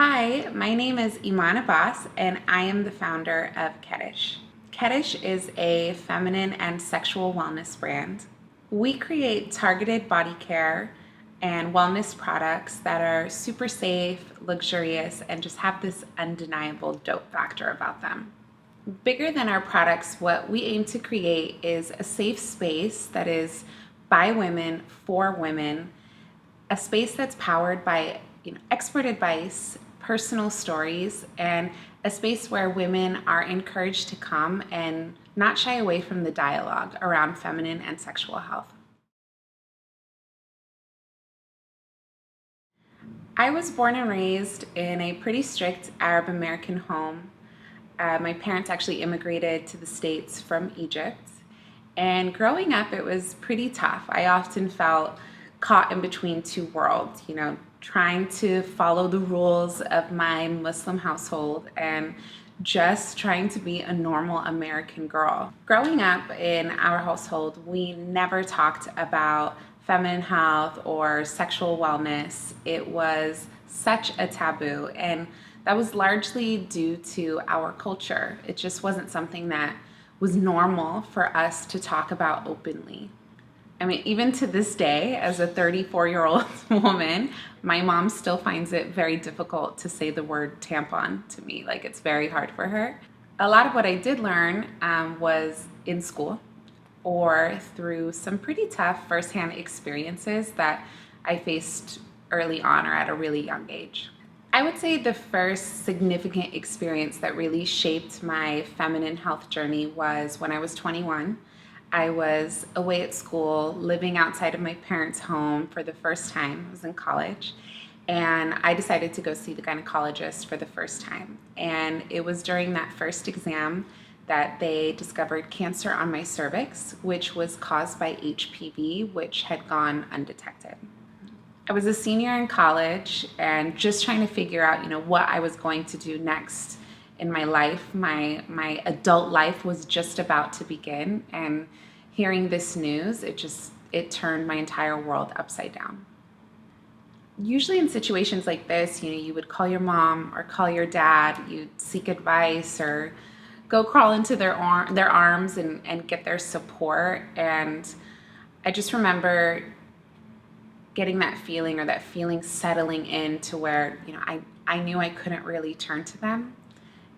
Hi, my name is Iman Abbas, and I am the founder of Ketish. Ketish is a feminine and sexual wellness brand. We create targeted body care and wellness products that are super safe, luxurious, and just have this undeniable dope factor about them. Bigger than our products, what we aim to create is a safe space that is by women, for women, a space that's powered by expert advice, personal stories, and a space where women are encouraged to come and not shy away from the dialogue around feminine and sexual health. I was born and raised in a pretty strict Arab American home. My parents actually immigrated to the States from Egypt. And growing up, it was pretty tough. I often felt caught in between two worlds, trying to follow the rules of my Muslim household and just trying to be a normal American girl. Growing up in our household, we never talked about feminine health or sexual wellness. It was such a taboo, and that was largely due to our culture. It just wasn't something that was normal for us to talk about openly. I mean, even to this day, as a 34-year-old woman, my mom still finds it very difficult to say the word tampon to me. Like, it's very hard for her. A lot of what I did learn was in school or through some pretty tough firsthand experiences that I faced early on or at a really young age. I would say the first significant experience that really shaped my feminine health journey was when I was 21. I was away at school, living outside of my parents' home for the first time. I was in college, and I decided to go see the gynecologist for the first time. And it was during that first exam that they discovered cancer on my cervix, which was caused by HPV, which had gone undetected. I was a senior in college and just trying to figure out, what I was going to do next in my life. My adult life was just about to begin, and hearing this news, it turned my entire world upside down. Usually in situations like this, you would call your mom or call your dad, you'd seek advice or go crawl into their arms and get their support. And I just remember getting that feeling settling in to where, I knew I couldn't really turn to them.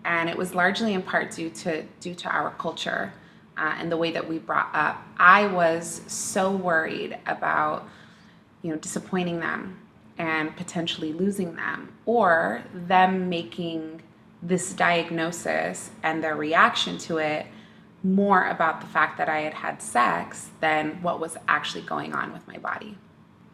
And it was largely in part due to our culture and the way that we brought up. I was so worried about, disappointing them and potentially losing them, or them making this diagnosis and their reaction to it more about the fact that I had had sex than what was actually going on with my body.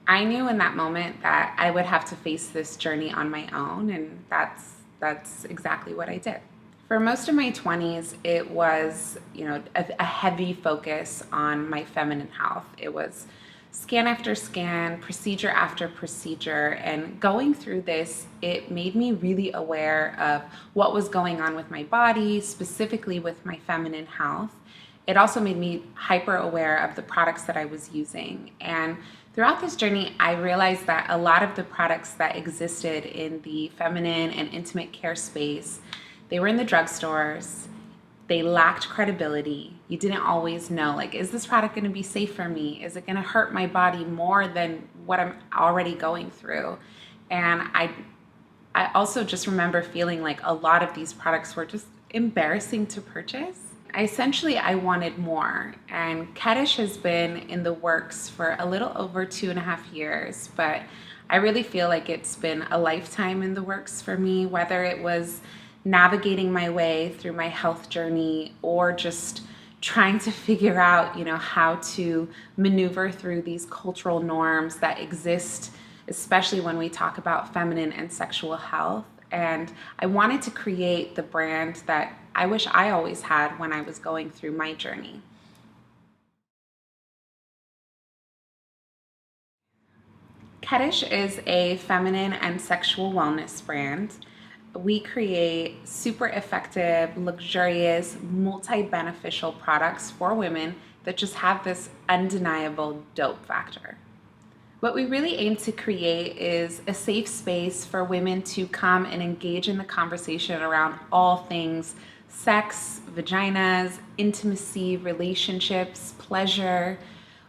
I knew in that moment that I would have to face this journey on my own, and that's exactly what I did. For most of my 20s, it was, a heavy focus on my feminine health. It was scan after scan, procedure after procedure, and going through this, it made me really aware of what was going on with my body, specifically with my feminine health. It also made me hyper aware of the products that I was using. And throughout this journey, I realized that a lot of the products that existed in the feminine and intimate care space, they were in the drugstores. They lacked credibility. You didn't always know, is this product going to be safe for me? Is it going to hurt my body more than what I'm already going through? And I also just remember feeling like a lot of these products were just embarrassing to purchase. I wanted more, and Ketish has been in the works for a little over 2.5 years, but I really feel like it's been a lifetime in the works for me, whether it was navigating my way through my health journey or just trying to figure out, how to maneuver through these cultural norms that exist, especially when we talk about feminine and sexual health. And I wanted to create the brand that I wish I always had when I was going through my journey. Ketish is a feminine and sexual wellness brand. We create super effective, luxurious, multi-beneficial products for women that just have this undeniable dope factor. What we really aim to create is a safe space for women to come and engage in the conversation around all things sex, vaginas, intimacy, relationships, pleasure.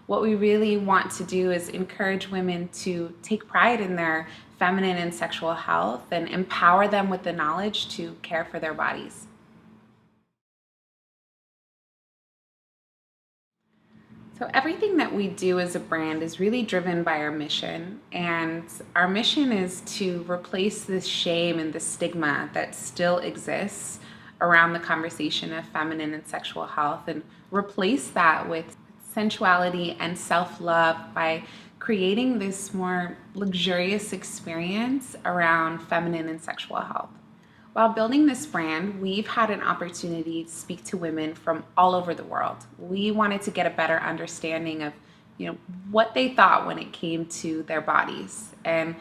What we really want to do is encourage women to take pride in their feminine and sexual health and empower them with the knowledge to care for their bodies. So, everything that we do as a brand is really driven by our mission. And our mission is to replace this shame and the stigma that still exists around the conversation of feminine and sexual health and replace that with sensuality and self love by creating this more luxurious experience around feminine and sexual health. While building this brand, we've had an opportunity to speak to women from all over the world. We wanted to get a better understanding of, what they thought when it came to their bodies. And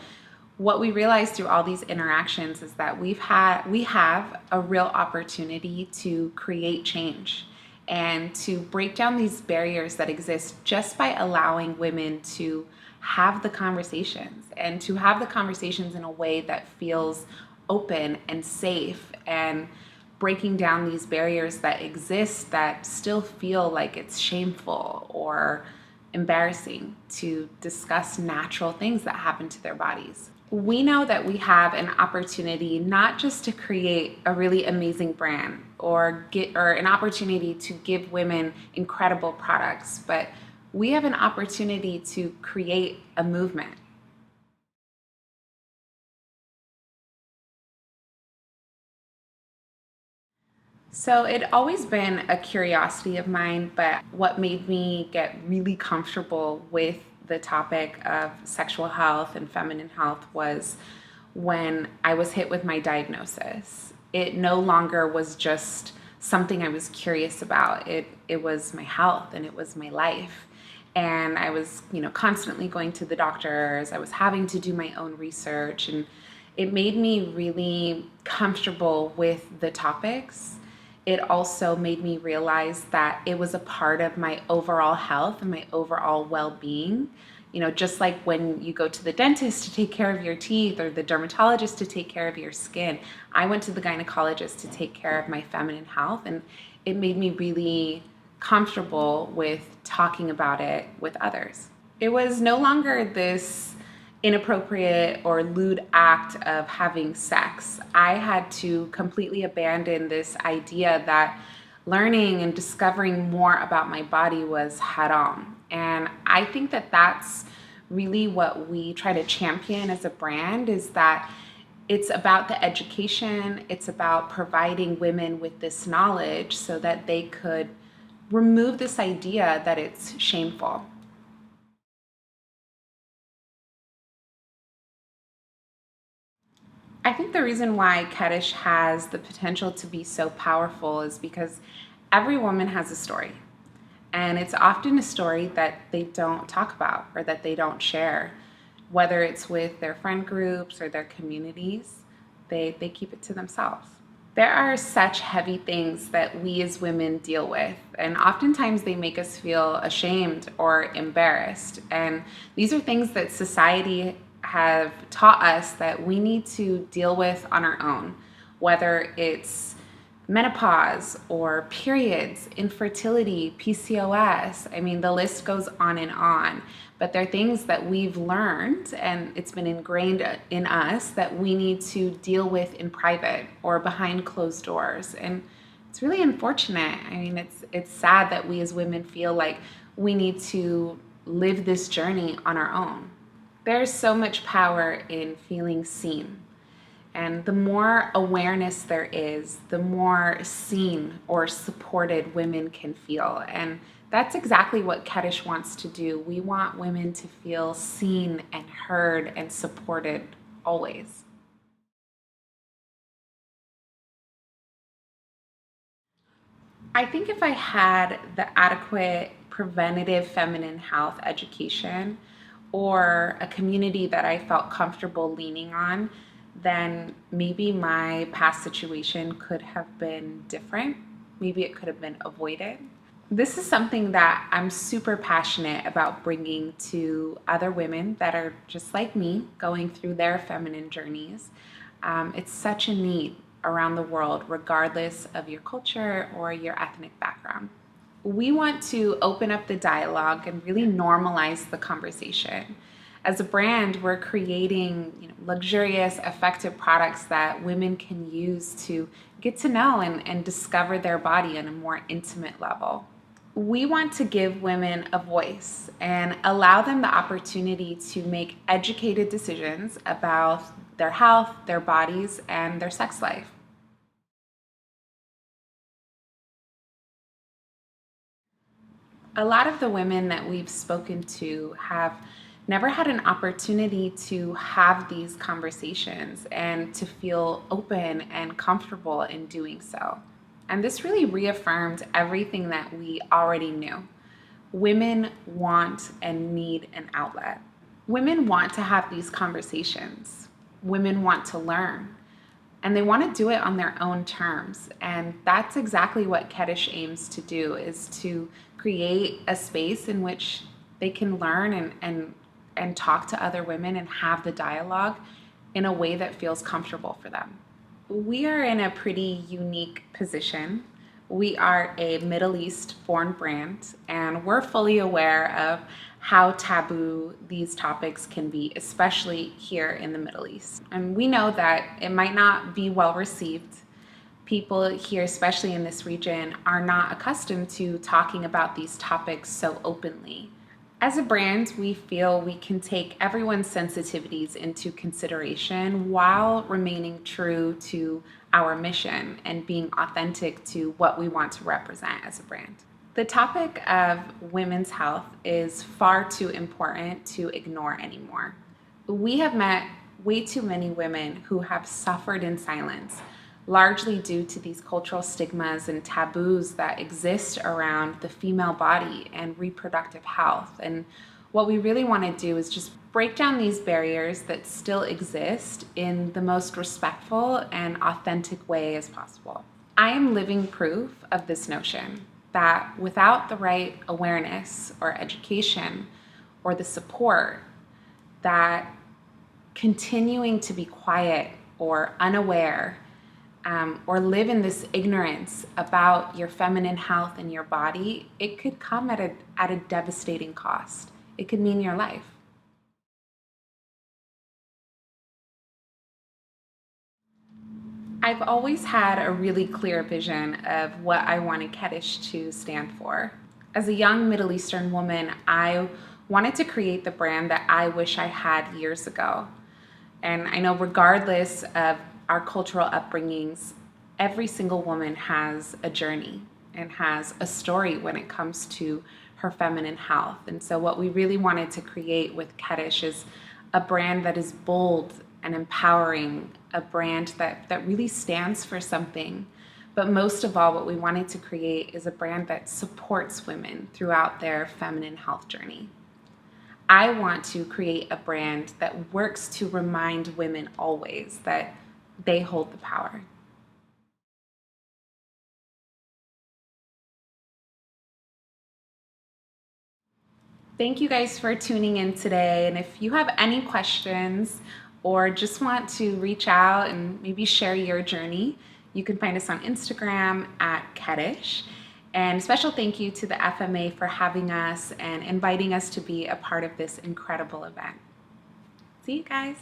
what we realized through all these interactions is that we have a real opportunity to create change and to break down these barriers that exist just by allowing women to have the conversations and to have the conversations in a way that feels open and safe and breaking down these barriers that exist that still feel like it's shameful or embarrassing to discuss natural things that happen to their bodies. We know that we have an opportunity not just to create a really amazing brand or an opportunity to give women incredible products, but we have an opportunity to create a movement. So it always been a curiosity of mine, but what made me get really comfortable with the topic of sexual health and feminine health was when I was hit with my diagnosis. It no longer was just something I was curious about. It was my health and it was my life. And I was, constantly going to the doctors. I was having to do my own research, and it made me really comfortable with the topics. It also made me realize that it was a part of my overall health and my overall well-being. Just like when you go to the dentist to take care of your teeth or the dermatologist to take care of your skin, I went to the gynecologist to take care of my feminine health, and it made me really comfortable with talking about it with others. It was no longer this inappropriate or lewd act of having sex. I had to completely abandon this idea that learning and discovering more about my body was haram. And I think that that's really what we try to champion as a brand, is that it's about the education, it's about providing women with this knowledge so that they could remove this idea that it's shameful. I think the reason why Ketish has the potential to be so powerful is because every woman has a story. And it's often a story that they don't talk about or that they don't share, whether it's with their friend groups or their communities, they keep it to themselves. There are such heavy things that we as women deal with, and oftentimes they make us feel ashamed or embarrassed. And these are things that society have taught us that we need to deal with on our own, whether it's menopause or periods, infertility, PCOS. I mean, the list goes on and on. But they're things that we've learned and it's been ingrained in us that we need to deal with in private or behind closed doors. And it's really unfortunate. I mean, it's sad that we as women feel like we need to live this journey on our own. There's so much power in feeling seen. And the more awareness there is, the more seen or supported women can feel. And that's exactly what Ketish wants to do. We want women to feel seen and heard and supported always. I think if I had the adequate preventative feminine health education or a community that I felt comfortable leaning on, then maybe my past situation could have been different. Maybe it could have been avoided. This is something that I'm super passionate about bringing to other women that are just like me, going through their feminine journeys. It's such a need around the world, regardless of your culture or your ethnic background. We want to open up the dialogue and really normalize the conversation. As a brand, we're creating luxurious, effective products that women can use to get to know and discover their body on a more intimate level. We want to give women a voice and allow them the opportunity to make educated decisions about their health, their bodies, and their sex life. A lot of the women that we've spoken to have never had an opportunity to have these conversations and to feel open and comfortable in doing so. And this really reaffirmed everything that we already knew. Women want and need an outlet. Women want to have these conversations. Women want to learn. And they want to do it on their own terms. And that's exactly what Ketish aims to do, is to create a space in which they can learn and talk to other women and have the dialogue in a way that feels comfortable for them. We are in a pretty unique position. We are a Middle East born brand, and we're fully aware of how taboo these topics can be, especially here in the Middle East. And we know that it might not be well received. People here, especially in this region, are not accustomed to talking about these topics so openly. As a brand, we feel we can take everyone's sensitivities into consideration while remaining true to our mission and being authentic to what we want to represent as a brand. The topic of women's health is far too important to ignore anymore. We have met way too many women who have suffered in silence, largely due to these cultural stigmas and taboos that exist around the female body and reproductive health. And what we really want to do is just break down these barriers that still exist in the most respectful and authentic way as possible. I am living proof of this notion that without the right awareness or education or the support, that continuing to be quiet or unaware or live in this ignorance about your feminine health and your body, it could come at a devastating cost. It could mean your life. I've always had a really clear vision of what I wanted Ketish to stand for. As a young Middle Eastern woman, I wanted to create the brand that I wish I had years ago. And I know, regardless of our cultural upbringings, every single woman has a journey and has a story when it comes to her feminine health. And so, what we really wanted to create with Ketish is a brand that is bold and empowering, a brand that really stands for something. But most of all, what we wanted to create is a brand that supports women throughout their feminine health journey. I want to create a brand that works to remind women always that they hold the power. Thank you guys for tuning in today. And if you have any questions or just want to reach out and maybe share your journey, you can find us on Instagram at Ketish. And special thank you to the FMA for having us and inviting us to be a part of this incredible event. See you guys.